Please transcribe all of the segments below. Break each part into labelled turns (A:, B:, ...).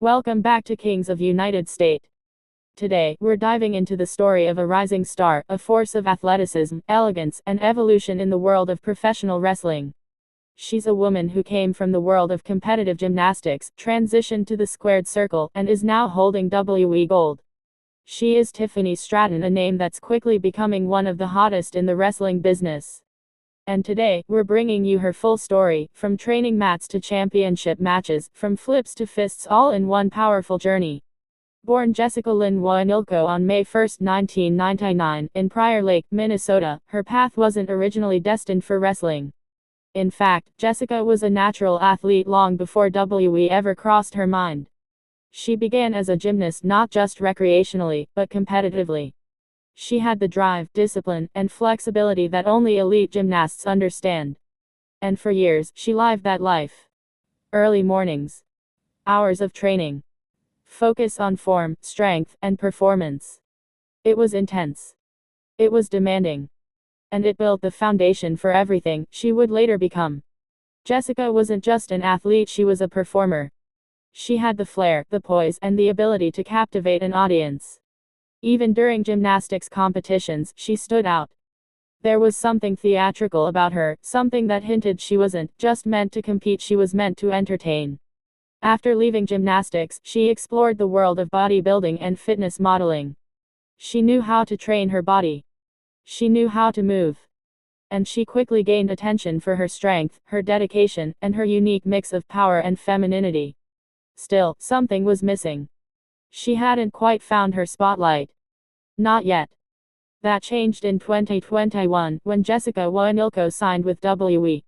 A: Welcome back to Kings of United States. Today, we're diving into the story of a rising star, a force of athleticism, elegance, and evolution in the world of professional wrestling. She's a woman who came from the world of competitive gymnastics, transitioned to the squared circle, and is now holding WWE gold. She is Tiffany Stratton, a name that's quickly becoming one of the hottest in the wrestling business. And today, we're bringing you her full story, from training mats to championship matches, from flips to fists, all in one powerful journey. Born Jessica Lynn Wanilko on May 1, 1999, in Prior Lake, Minnesota, her path wasn't originally destined for wrestling. In fact, Jessica was a natural athlete long before WWE ever crossed her mind. She began as a gymnast, not just recreationally, but competitively. She had the drive, discipline, and flexibility that only elite gymnasts understand. And for years, she lived that life. Early mornings. Hours of training. Focus on form, strength, and performance. It was intense. It was demanding. And it built the foundation for everything she would later become. Jessica wasn't just an athlete, she was a performer. She had the flair, the poise, and the ability to captivate an audience. Even during gymnastics competitions, she stood out. There was something theatrical about her, something that hinted she wasn't just meant to compete, she was meant to entertain. After leaving gymnastics, she explored the world of bodybuilding and fitness modeling. She knew how to train her body. She knew how to move. And she quickly gained attention for her strength, her dedication, and her unique mix of power and femininity. Still, something was missing. She hadn't quite found her spotlight. Not yet. That changed in 2021, when Jessica Wanilko signed with WWE.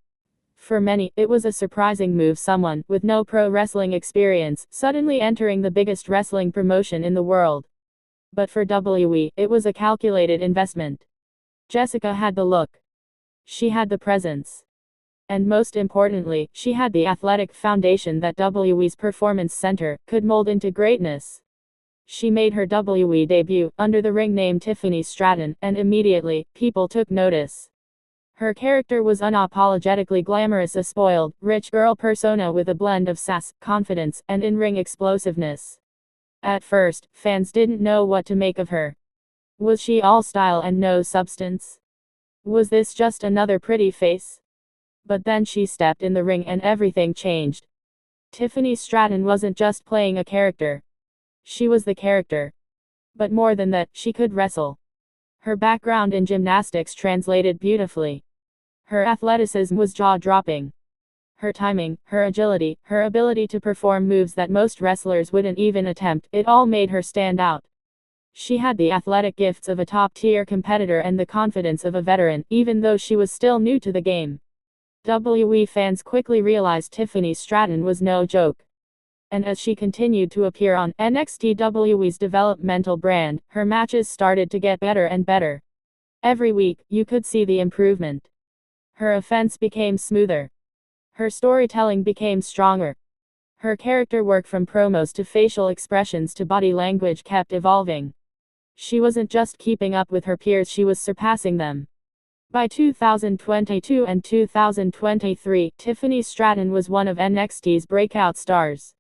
A: For many, it was a surprising move, someone with no pro wrestling experience, suddenly entering the biggest wrestling promotion in the world. But for WWE, it was a calculated investment. Jessica had the look. She had the presence. And most importantly, she had the athletic foundation that WWE's Performance Center could mold into greatness. She made her WWE debut under the ring name Tiffany Stratton, and immediately, people took notice. Her character was unapologetically glamorous, a spoiled, rich girl persona with a blend of sass, confidence, and in-ring explosiveness. At first, fans didn't know what to make of her. Was she all style and no substance? Was this just another pretty face? But then she stepped in the ring and everything changed. Tiffany Stratton wasn't just playing a character. She was the character. But more than that, she could wrestle. Her background in gymnastics translated beautifully. Her athleticism was jaw-dropping. Her timing, her agility, her ability to perform moves that most wrestlers wouldn't even attempt, it all made her stand out. She had the athletic gifts of a top-tier competitor and the confidence of a veteran, even though she was still new to the game. WWE fans quickly realized Tiffany Stratton was no joke. And as she continued to appear on NXT, WWE's developmental brand, her matches started to get better and better. Every week, you could see the improvement. Her offense became smoother. Her storytelling became stronger. Her character work, from promos to facial expressions to body language, kept evolving. She wasn't just keeping up with her peers, she was surpassing them. By 2022 and 2023, Tiffany Stratton was one of NXT's breakout stars.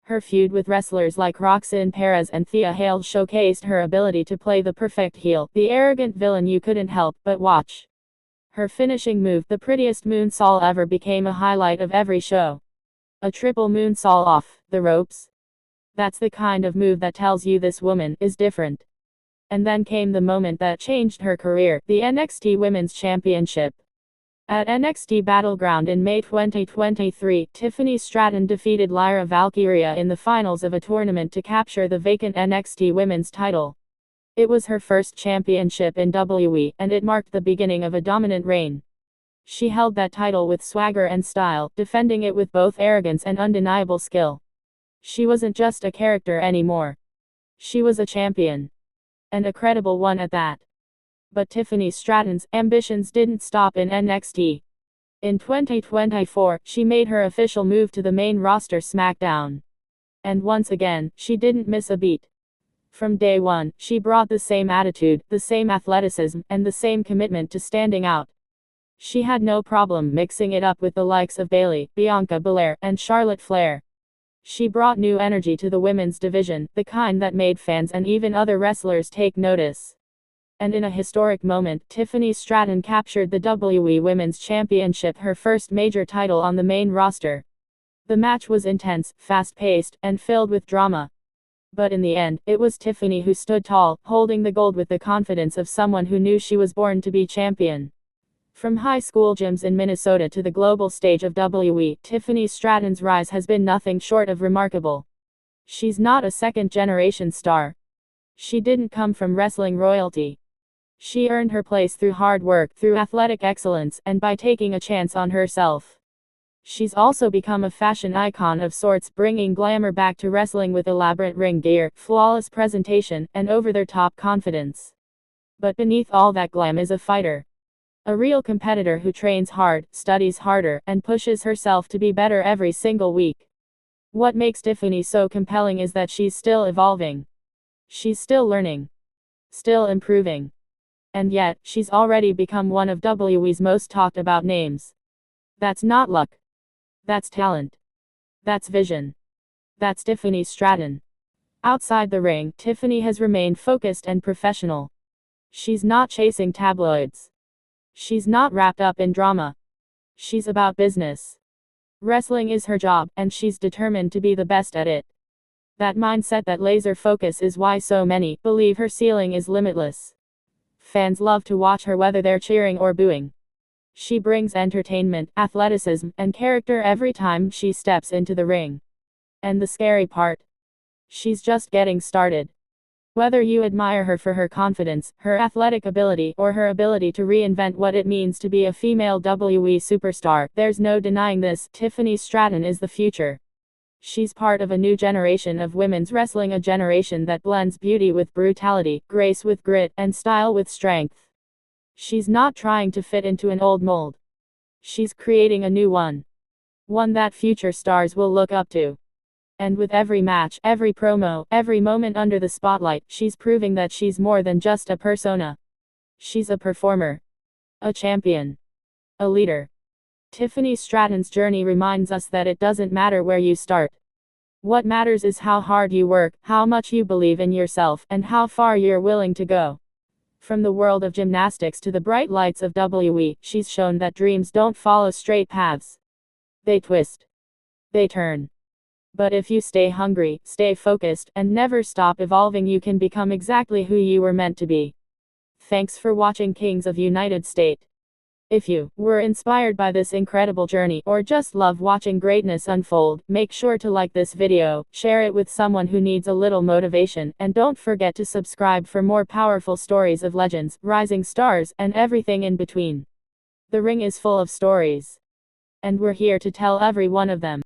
A: Her feud with wrestlers like Roxanne Perez and Thea Hale showcased her ability to play the perfect heel, the arrogant villain you couldn't help but watch. Her finishing move, the prettiest moonsault ever, became a highlight of every show. A triple moonsault off the ropes. That's the kind of move that tells you this woman is different. And then came the moment that changed her career, the NXT Women's Championship. At NXT Battleground in May 2023, Tiffany Stratton defeated Lyra Valkyria in the finals of a tournament to capture the vacant NXT Women's title. It was her first championship in WWE, and it marked the beginning of a dominant reign. She held that title with swagger and style, defending it with both arrogance and undeniable skill. She wasn't just a character anymore. She was a champion. And a credible one at that. But Tiffany Stratton's ambitions didn't stop in NXT. In 2024, she made her official move to the main roster, SmackDown. And once again, she didn't miss a beat. From day one, she brought the same attitude, the same athleticism, and the same commitment to standing out. She had no problem mixing it up with the likes of Bayley, Bianca Belair, and Charlotte Flair. She brought new energy to the women's division, the kind that made fans and even other wrestlers take notice. And in a historic moment, Tiffany Stratton captured the WWE Women's Championship, her first major title on the main roster. The match was intense, fast-paced, and filled with drama. But in the end, it was Tiffany who stood tall, holding the gold with the confidence of someone who knew she was born to be champion. From high school gyms in Minnesota to the global stage of WWE, Tiffany Stratton's rise has been nothing short of remarkable. She's not a second-generation star. She didn't come from wrestling royalty. She earned her place through hard work, through athletic excellence, and by taking a chance on herself. She's also become a fashion icon of sorts, bringing glamour back to wrestling with elaborate ring gear, flawless presentation, and over-the-top confidence. But beneath all that glam is a fighter. A real competitor who trains hard, studies harder, and pushes herself to be better every single week. What makes Tiffany so compelling is that she's still evolving. She's still learning. Still improving. And yet, she's already become one of WWE's most talked about names. That's not luck. That's talent. That's vision. That's Tiffany Stratton. Outside the ring, Tiffany has remained focused and professional. She's not chasing tabloids. She's not wrapped up in drama. She's about business. Wrestling is her job, and she's determined to be the best at it. That mindset, that laser focus, is why so many believe her ceiling is limitless. Fans love to watch her whether they're cheering or booing. She brings entertainment, athleticism, and character every time she steps into the ring. And the scary part? She's just getting started. Whether you admire her for her confidence, her athletic ability, or her ability to reinvent what it means to be a female WWE superstar, there's no denying this: Tiffany Stratton is the future. She's part of a new generation of women's wrestling, a generation that blends beauty with brutality, grace with grit, and style with strength. She's not trying to fit into an old mold. She's creating a new one. One that future stars will look up to. And with every match, every promo, every moment under the spotlight, she's proving that she's more than just a persona. She's a performer. A champion. A leader. Tiffany Stratton's journey reminds us that it doesn't matter where you start. What matters is how hard you work, how much you believe in yourself, and how far you're willing to go. From the world of gymnastics to the bright lights of WWE, she's shown that dreams don't follow straight paths. They twist. They turn. But if you stay hungry, stay focused, and never stop evolving, you can become exactly who you were meant to be. Thanks for watching Kings of United States. If you were inspired by this incredible journey, or just love watching greatness unfold, make sure to like this video, share it with someone who needs a little motivation, and don't forget to subscribe for more powerful stories of legends, rising stars, and everything in between. The ring is full of stories. And we're here to tell every one of them.